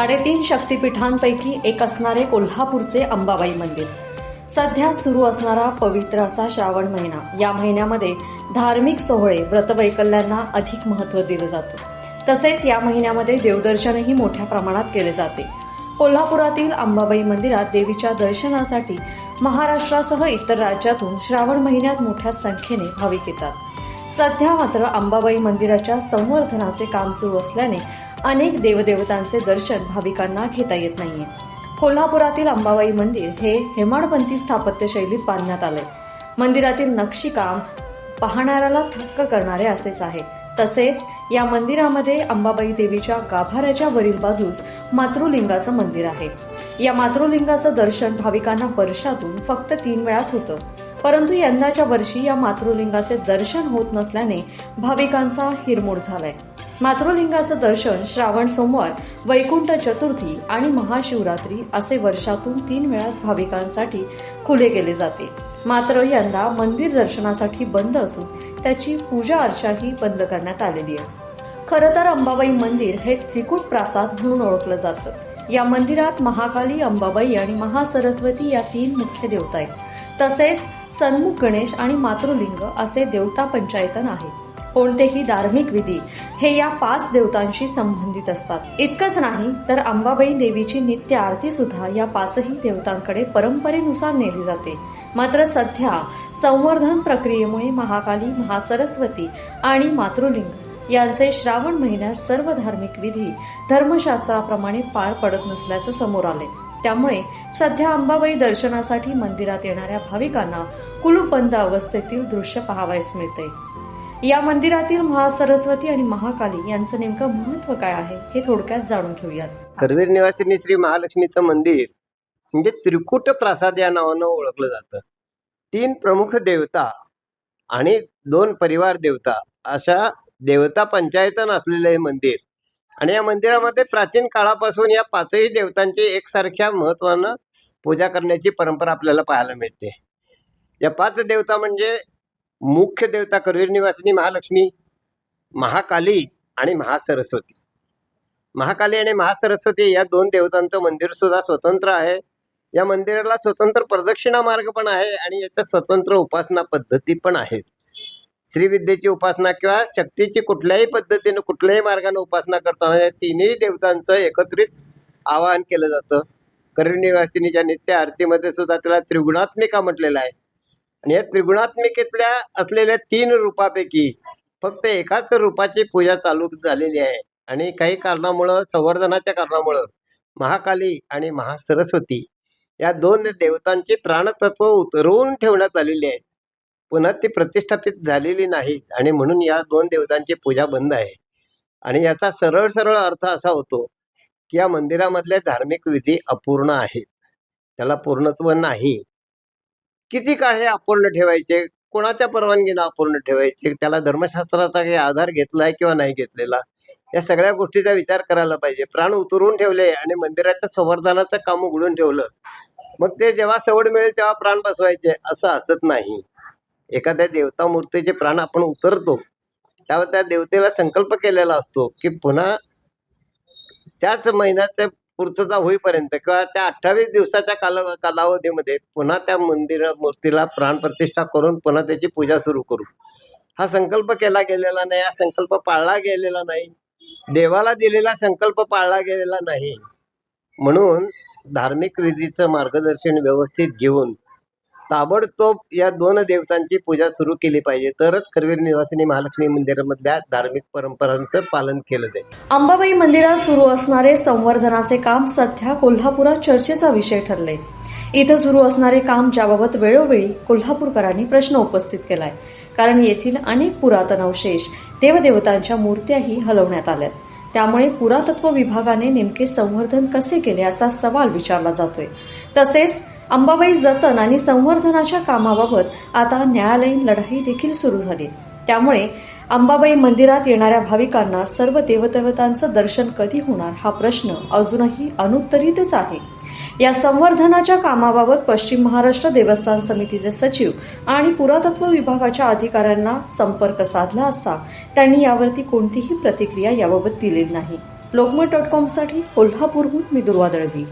3.5 शक्तिपीठांपैकी एक असणारे कोल्हापूरचे अंबाबाई मंदिर. सध्या सुरू असणारा पवित्राचा श्रावण महिना, या महिन्यामध्ये धार्मिक सोहळे व्रतवैकल्यांना अधिक महत्त्व दिलं जातं. तसेच या महिन्यामध्ये देवदर्शनही मोठ्या प्रमाणात केले जाते. कोल्हापुरातील अंबाबाई मंदिरात देवीच्या दर्शनासाठी महाराष्ट्रासह इतर राज्यातून श्रावण महिन्यात मोठ्या संख्येने भाविक येतात. सध्या मात्र अंबाबाई मंदिराच्या संवर्धनाचे काम सुरू असल्याने अनेक देवदेवतांचे दर्शन भाविकांना घेता येत नाहीये. कोल्हापुरातील अंबाबाई मंदिर हे हेमाडपंथी स्थापत्य शैलीत बांधण्यात आलंय. मंदिरातील नक्षीकाम पाहणाऱ्याला थक्क करणारे असेच आहे. तसेच या मंदिरामध्ये अंबाबाई देवीच्या गाभाऱ्याच्या वरील बाजूस मातृलिंगाचं मंदिर आहे. या मातृलिंगाचं दर्शन भाविकांना वर्षातून फक्त 3 वेळाच होतं. परंतु यंदाच्या वर्षी या मातृलिंगाचे दर्शन होत नसल्याने भाविकांचा हिरमोड झालाय. मातृलिंगाचं दर्शन श्रावण सोमवार, वैकुंठ चतुर्थी आणि महाशिवरात्री असे वर्षातून 3 वेळाच भाविकांसाठी खुले केले जाते. मात्र यंदा मंदिर दर्शनासाठी बंद असून त्याची पूजा अर्चाही बंद करण्यात आलेली आहे. खरं तर अंबाबाई मंदिर हे त्रिकूट प्रासाद म्हणून ओळखलं जातं. या मंदिरात महाकाली, अंबाबाई आणि महासरस्वती या 3 मुख्य देवता आहेत. तसेच सन्मुख गणेश आणि मातृलिंग असे देवता पंचायतन आहे. कोणतेही धार्मिक विधी हे या 5 देवतांशी संबंधित असतात. इतकंच नाही तर अंबाबाई देवीची नित्य आरती सुद्धा या 5ही देवतांकडे परंपरेनुसार नेली जाते. मात्र सध्या संवर्धन प्रक्रियेमुळे महाकाली, महासरस्वती आणि मातृलिंग यांचे श्रावण महिन्यात सर्व धार्मिक विधी धर्मशास्त्राप्रमाणे पार पडत नसल्याचं समोर आले. त्यामुळे सध्या अंबाबाई दर्शनासाठी मंदिरात येणाऱ्या भाविकांना कुलूपबंद अवस्थेतील दृश्य पाहावयास मिळते. या मंदिरातील महासरस्वती आणि महाकाली यांचं नेमकं महत्व काय आहे हे थोडक्यात जाणून घेऊयात. करवीर निवासिनी श्री महालक्ष्मीचं मंदिर म्हणजे त्रिकूट प्रासाद या नावानं ओळखलं जातं. 3 प्रमुख देवता आणि 2 परिवार देवता अशा देवता पंचायतन असलेलं हे मंदिर. आणि या मंदिरामध्ये प्राचीन काळापासून या 5ही देवतांची एकसारख्या महत्वानं पूजा करण्याची परंपरा आपल्याला पाहायला मिळते. या 5 देवता म्हणजे मुख्य देवता करवीर निवासिनी महालक्ष्मी, महाकाली आणि महासरस्वती. महाकाली आणि महासरस्वती या 2 देवतांचं मंदिर सुद्धा स्वतंत्र आहे. या मंदिराला स्वतंत्र प्रदक्षिणा मार्ग पण आहे आणि याच्या स्वतंत्र उपासना पद्धती पण आहेत. श्रीविद्येची उपासना किंवा शक्तीची कुठल्याही पद्धतीने कुठल्याही मार्गाने उपासना करताना या 3ही देवतांचं एकत्रित आवाहन केलं जातं. करवीर निवासिनीच्या नित्य आरतीमध्ये सुद्धा त्याला त्रिगुणात्मिका म्हटलेलं आहे. आणि या त्रिगुणात्मिकेतल्या असलेल्या 3 रूपापैकी फक्त एकाच रूपाची पूजा चालू झालेली आहे. आणि काही कारणामुळं, संवर्धनाच्या कारणामुळं महाकाली आणि महासरस्वती या 2 देवतांची प्राणतत्व उतरवून ठेवण्यात आलेली आहेत. पुन्हा ती प्रतिष्ठापित झालेली नाहीत आणि म्हणून या 2 देवतांची पूजा बंद आहे. आणि याचा सरळ सरळ अर्थ असा होतो की या मंदिरामधले धार्मिक विधी अपूर्ण आहेत, त्याला पूर्णत्व नाही. किती काळ हे अपूर्ण ठेवायचे, कोणाच्या परवानगीनं अपूर्ण ठेवायचे, त्याला धर्मशास्त्राचा काही आधार घेतलाय किंवा नाही घेतलेला, या सगळ्या गोष्टीचा विचार करायला पाहिजे. प्राण उतरून ठेवले आणि मंदिराच्या संवर्धनाचं काम उघडून ठेवलं, मग ते जेव्हा सवड मिळेल तेव्हा प्राण बसवायचे असं असत नाही. एखाद्या देवता मूर्तीचे प्राण आपण उतरतो तेव्हा त्या देवतेला संकल्प केलेला असतो की पुन्हा त्याच महिन्याचे पूर्तता होईपर्यंत किंवा त्या 28 दिवसाच्या कालावधीमध्ये पुन्हा त्या मूर्तीला प्राणप्रतिष्ठा करून पुन्हा त्याची पूजा सुरू करू. हा संकल्प केला गेलेला नाही, हा संकल्प पाळला गेलेला नाही, देवाला दिलेला संकल्प पाळला गेलेला नाही. म्हणून धार्मिक विधीचं मार्गदर्शन व्यवस्थित घेऊन ताबडतोब या 2 देवतांची पूजा सुरू केली पाहिजे, तरच करवीर निवासिनी महालक्ष्मी मंदिरामधल्या धार्मिक परंपरांचं पालन केलं जाईल. अंबाबाई मंदिरात सुरू असणारे संवर्धनाचे काम सध्या कोल्हापुरात चर्चेचा विषय ठरले. इथं सुरू असणारे काम ज्याबाबत वेळोवेळी कोल्हापूरकरांनी प्रश्न उपस्थित केलाय. कारण येथील अनेक पुरातन अवशेष, देवदेवतांच्या मूर्त्याही हलवण्यात आल्यात. त्यामुळे पुरातत्व विभागाने नेमके संवर्धन कसे केले असा सवाल विचारला जातोय. तसेच अंबाबाई जतन आणि संवर्धनाच्या कामाबाबत आता न्यायालयीन लढाई देखील सुरू झाली. त्यामुळे अंबाबाई मंदिरात येणाऱ्या भाविकांना सर्व देवदेवतांचं दर्शन कधी होणार हा प्रश्न अजूनही अनुत्तरितच आहे. या संवर्धनाच्या कामाबाबत पश्चिम महाराष्ट्र देवस्थान समितीचे सचिव आणि पुरातत्व विभागाच्या अधिकाऱ्यांना संपर्क साधला असता त्यांनी यावरती कोणतीही प्रतिक्रिया याबाबत दिलेली नाही. लोकमत .com साठी कोल्हापूरहून मी दुर्वा दळवी.